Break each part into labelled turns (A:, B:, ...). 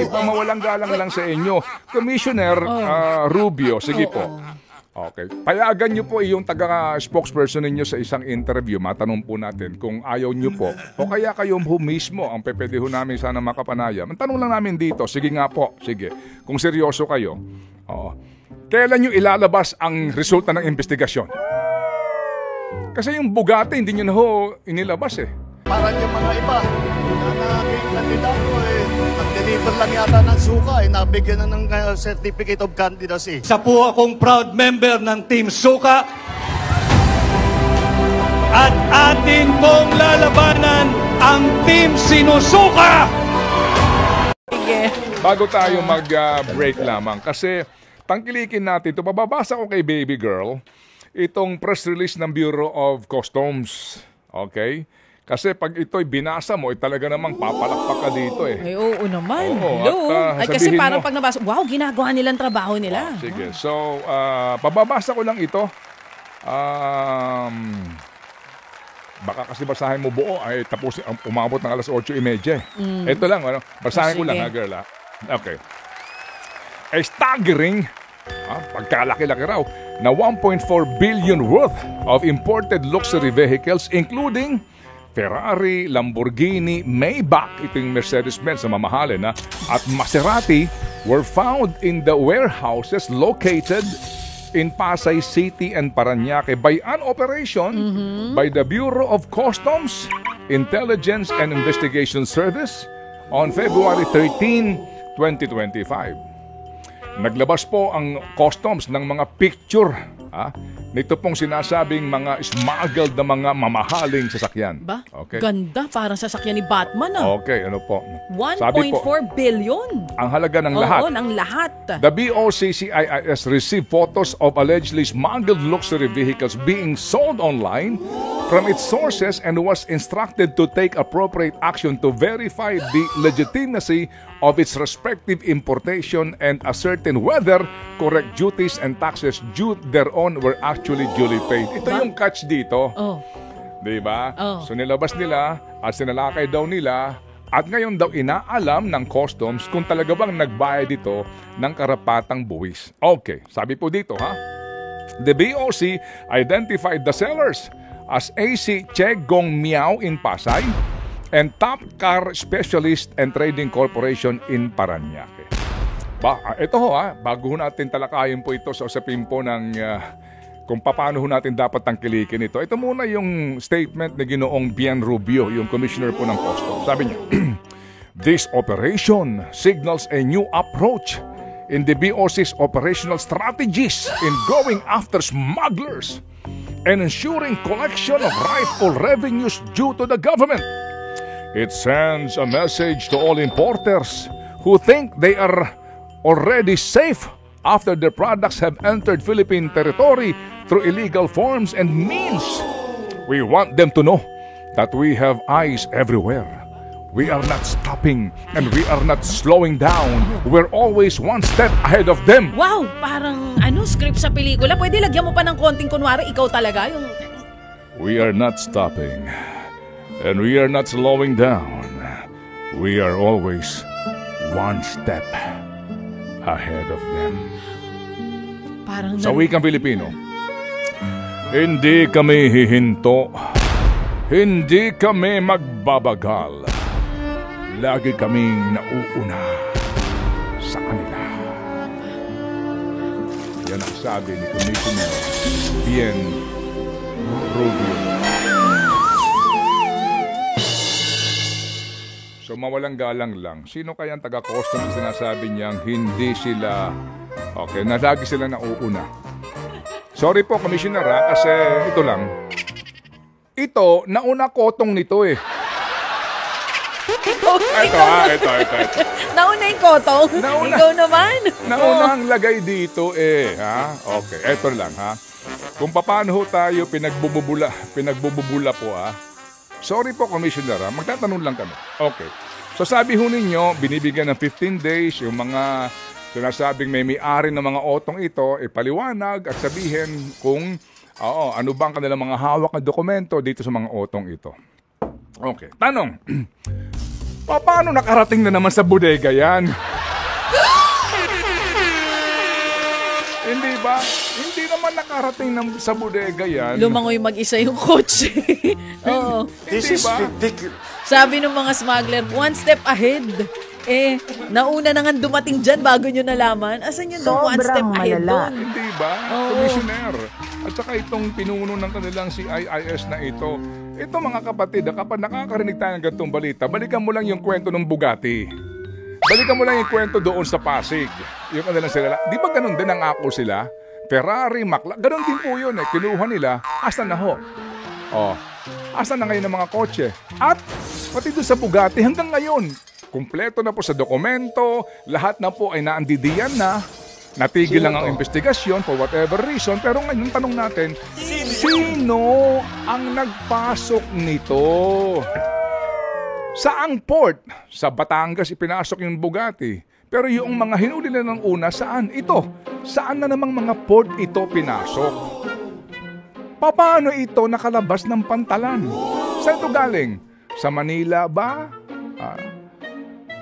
A: ito mawalang galang lang sa inyo. Commissioner Rubio, sige po. Okay. Payagan nyo po yung taga-spokesperson ninyo sa isang interview. Matanong po natin kung ayaw nyo po. O kaya kayo mismo ang pwede ho namin sana makapanayam. Ang tanong lang namin dito, sige nga po, sige. Kung seryoso kayo, kailan nyo ilalabas ang resulta ng investigasyon? Kasi yung Bugatti, hindi nyo na ho inilabas eh.
B: Parang yung mga iba na naging kandidato nag-deliver lang yata ng suka nabigyan na ng certificate of candidacy.
C: Isa po akong proud member ng Team Suka at atin pong lalabanan ang Team Sinusuka!
A: Bago tayo mag-break lamang, kasi tangkilikin natin ito, pababasa ko kay Baby Girl itong press release ng Bureau of Customs. Okay? Kasi pag ito'y binasa mo, talaga namang papalakpak ka dito eh.
D: Ay, oo naman.
A: Oo,
D: Hello.
A: at,
D: Ay, kasi
A: mo,
D: parang pag nabasa, wow, ginagawa nilang trabaho nila.
A: Sige. So, pababasa ko lang ito. Baka kasi basahin mo buo, ay tapos umabot ng alas 8:30. Ito lang, basahin ko lang ha, girl. Okay. A staggering, pagkalaki-laki raw, na 1.4 billion worth of imported luxury vehicles including Ferrari, Lamborghini, Maybach, ito yung Mercedes-Benz na mamahalin at Maserati were found in the warehouses located in Pasay City and Parañaque by an operation by the Bureau of Customs, Intelligence and Investigation Service on February 13, 2025. Naglabas po ang customs ng mga picture nito pong sinasabing mga smuggled na mga mamahaling sasakyan.
D: Ba?
A: Okay.
D: Ganda, parang sasakyan ni Batman
A: Okay, ano po?
D: 1.4 billion.
A: Ang halaga ng lahat.
D: Oo, ng lahat.
A: The BOCCIS received photos of allegedly smuggled luxury vehicles being sold online from its sources and was instructed to take appropriate action to verify the legitimacy of its respective importation and ascertain whether correct duties and taxes due thereon were actually duly paid. Ito yung catch dito. Diba? So nilabas nila at sinalakay daw nila at ngayon daw inaalam ng customs kung talaga bang nagbayad dito ng karapatang buwis. Okay, sabi po dito The BOC identified the sellers as AC Che Gong Miao in Pasay and Top Car Specialist and Trading Corporation in Parañaque. Ito bago natin talakayin po ito sa usapin po ng kung paano natin dapat tangkilikin ito. Ito muna yung statement ni Ginoong Bien Rubio, yung commissioner po ng Customs. Sabi niya, this operation signals a new approach in the BOC's operational strategies in going after smugglers and ensuring collection of rightful revenues due to the government. It sends a message to all importers who think they are already safe after their products have entered Philippine territory through illegal forms and means. We want them to know that we have eyes everywhere. We are not stopping and we are not slowing down. We're always one step ahead of them.
D: Wow, parang script sa pelikula. Pwede lagyan mo pa ng konting kunwari, ikaw talaga yung...
A: We are not stopping and we are not slowing down. We are always one step ahead of them.
D: Parang
A: sa wikang Filipino, hindi kami hihinto. Hindi kami magbabagal. Lagi kaming nauuna sa kanila. Yan ang sabi ni Commissioner Bien Rubio. So mawalang galang lang. Sino kaya ang taga-customs na sinasabi niyang hindi sila, na lagi sila nauuna? Sorry po, Commissioner kasi ito lang. Ito, nauna kotong nito eh. Ito.
D: Nauna yung kotong. Ikaw naman.
A: Nauna ang lagay dito eh. Okay, eto lang Kung paano tayo pinagbubula po Sorry po, Commissioner magtatanong lang kami. Okay. So sabi ho ninyo, binibigyan ng 15 days yung mga sinasabing may-ari ng mga otong ito, ipaliwanag at sabihin kung ano bang kanilang mga hawak na dokumento dito sa mga otong ito. Okay. Tanong, paano nakarating na naman sa bodega yan? Hindi ba? Hindi naman nakarating sa bodega yan.
D: Lumangoy mag-isa yung kotse. Oo.
A: Hindi ba?
D: Sabi ng mga smuggler, one step ahead. Nauna na nga dumating dyan bago nyo nalaman. Asan yun daw one step ahead doon?
A: Hindi ba? Commissioner. At saka itong pinuno ng kanilang CIIS na ito mga kapatid, kapag nakakarinig tayo ng ganitong balita, balikan mo lang yung kwento ng Bugatti. Balikan mo lang yung kwento doon sa Pasig. Yung kanilang sila. Di ba ganun din ang ako sila? Ferrari, McLaren, ganun din po yun. Kinuha nila, asan na ho? Asan na ngayon ang mga kotse? At pati doon sa Bugatti, hanggang ngayon, kumpleto na po sa dokumento, lahat na po ay naandidiyan na, natigil lang ang investigasyon for whatever reason, pero ngayon tanong natin, sino ang nagpasok nito? Saang port? Sa Batangas ipinasok yung Bugatti. Pero yung mga hinuli na ng una, saan? Ito. Saan na namang mga port ito pinasok? Paano ito nakalabas ng pantalan? Saan ito galing? Sa Manila ba?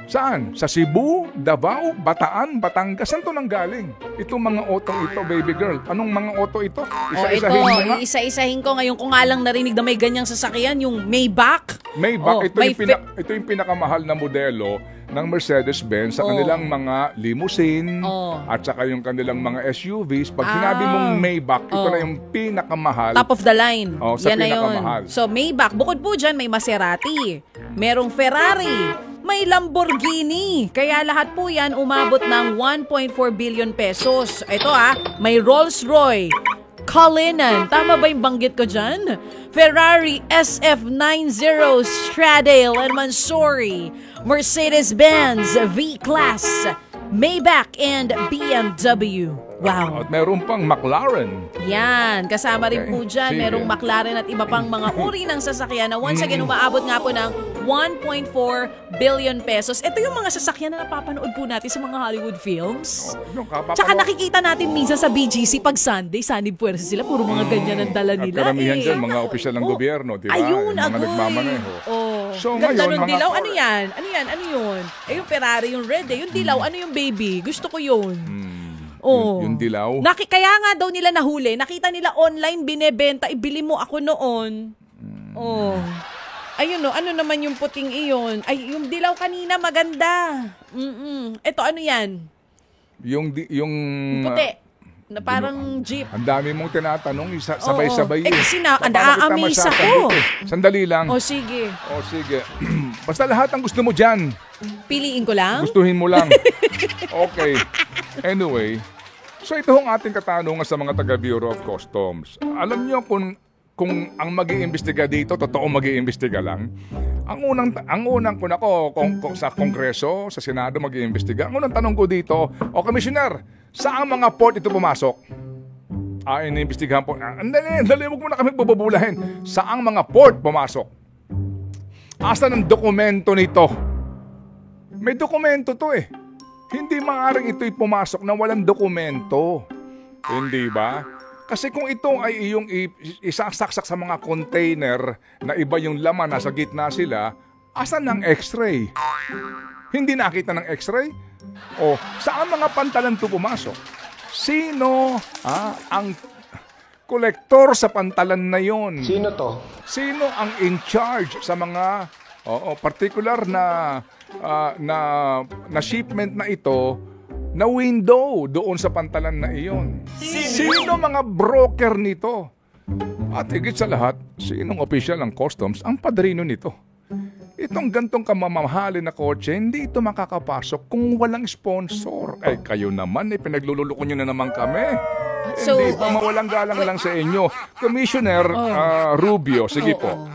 A: Saan? Sa Cebu, Davao, Bataan, Batangas? Saan ito nanggaling? Itong mga otong ito, baby girl. Anong mga oto ito? Isa-isahin mo nga.
D: Isa-isahin ko. Ngayon ko nga lang narinig na may ganyang sasakyan, yung Maybach.
A: Maybach, ito yung pinakamahal na modelo ng Mercedes-Benz sa kanilang mga limousine at saka yung kanilang mga SUVs. Pag sinabi mong Maybach, ito na yung pinakamahal.
D: Top of the line.
A: Sa
D: yan
A: pinakamahal.
D: Na yun. So Maybach, bukod po dyan, may Maserati, merong Ferrari, may Lamborghini. Kaya lahat po yan umabot ng 1.4 billion pesos. Ito may Rolls-Royce, Cullinan, tama ba yung banggit ko dyan? Ferrari SF90 Stradale and Mansory, Mercedes-Benz V-Class, Maybach, and BMW. Wow.
A: At meron pang McLaren.
D: Yan, kasama rin po dyan.
A: Sige.
D: Merong McLaren at iba pang mga uri ng sasakyan na once again umaabot nga po ng 1.4 billion pesos. Ito yung mga sasakyan na napapanood po natin sa mga Hollywood films. Tsaka nakikita natin minsan sa BGC pag Sunday, Sunny Puwersa sila, puro mga ganyan ang dala nila.
A: At karamihan dyan, mga opisyal ng gobyerno, di ba?
D: Ayun,
A: mga nagmamaneho.
D: So
A: ganda
D: ngayon,
A: ng
D: dilaw, ano yan? Ano yun? Yung Ferrari, yung red yung dilaw, ano yung baby? Gusto ko yun.
A: Yung dilaw.
D: Kaya nga daw nila nahuli. Nakita nila online, binebenta. Ibili mo ako noon. Ayun ano naman yung puting iyon? Ay, yung dilaw kanina, maganda. Ito, ano yan?
A: Yung
D: puti. Na parang jeep.
A: Ang dami mong tinatanong, sabay-sabay.
D: Kasi aamis ako.
A: Sandali lang.
D: Sige.
A: Basta lahat ang gusto mo dyan.
D: Piliin ko lang?
A: Gustuhin mo lang. Okay. Anyway, so ito ang ating katanungan sa mga taga Bureau of Customs. Alam niyo kung ang mag-iimbestiga dito, totoo mag-iimbestiga lang. Ang unang sa Kongreso, sa Senado mag-iimbestiga. Ang unang tanong ko dito, Commissioner, saan mga port ito pumasok? Iniimbestigahan po. Dali, huwag mo na kami bababulahin. Saang mga port pumasok? Asan ang dokumento nito? May dokumento to eh. Hindi maaaring ito'y pumasok na walang dokumento. Hindi ba? Kasi kung ito ay iyong isasaksak sa mga container na iba yung laman, nasa gitna sila, asan ang x-ray? Hindi nakita ng x-ray? Saan mga pantalan ito pumasok? Sino ang kolektor sa pantalan na yon?
E: Sino to?
A: Sino ang in charge sa mga particular na shipment na ito na window doon sa pantalan na iyon? Sino mga broker nito? At higit sa lahat, sinong official ng customs ang padrino nito? Itong gantong kamamahalin na kotse, hindi ito makakapasok kung walang sponsor. Kayo naman, pinaglululoko nyo na naman kami. Hindi pa, mawalang galang lang sa inyo. Commissioner Rubio, sige po.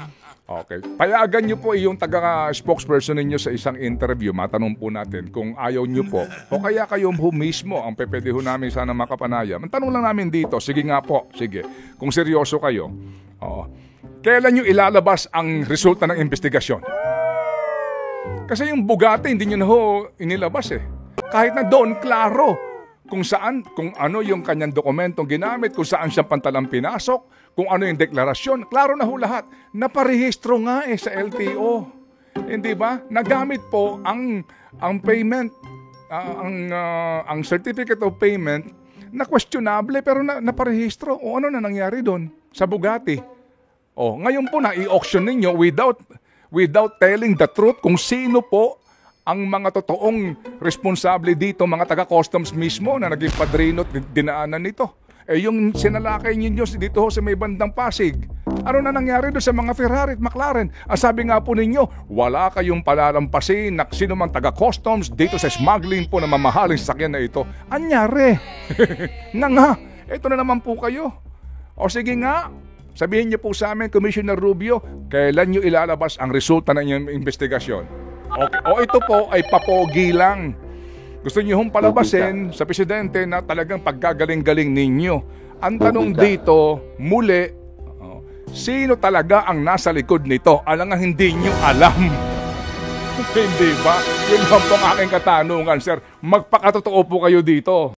A: Okay. Payagan nyo po yung taga-spokesperson ninyo sa isang interview. Matanong po natin kung ayaw nyo po. O kaya kayo mismo ang pwede ho namin sana makapanayam. Ang tanong lang namin dito, sige nga po, sige. Kung seryoso kayo, kailan nyo ilalabas ang resulta ng investigasyon? Kasi yung Bugatti, hindi nyo na ho inilabas eh. Kahit na doon, klaro kung ano yung kanyang dokumentong ginamit, kung saan siyang pantalang pinasok, kung ano yung deklarasyon, klaro na ho lahat. Naparehistro nga sa LTO. Hindi ba? Nagamit po ang payment, ang certificate of payment na questionable pero naparehistro. O ano na nangyari doon sa Bugatti? O, ngayon po na i-auction ninyo without telling the truth kung sino po ang mga totoong responsable dito, mga taga-customs mismo na naging padrino at dinaanan nito. Yung sinalakay ninyo dito sa may bandang Pasig, ano na nangyari doon sa mga Ferrari at McLaren? Ang sabi nga po ninyo, wala kayong palalampasin na sino mang taga-customs dito sa smuggling po na mamahaling sasakyan na ito. Anyari? nga, ito na naman po kayo. O sige nga, sabihin niyo po sa amin, Commissioner Rubio, kailan niyo ilalabas ang resulta ng inyong investigasyon? Okay. O ito po ay papogi lang. Gusto niyo hong palabasin sa presidente na talagang paggagaling-galing ninyo. Ang tanong dito, muli, sino talaga ang nasa likod nito? Alang nga hindi niyo alam. Hindi ba? Yun lang po ang aking katanungan, sir. Magpakatotoo po kayo dito.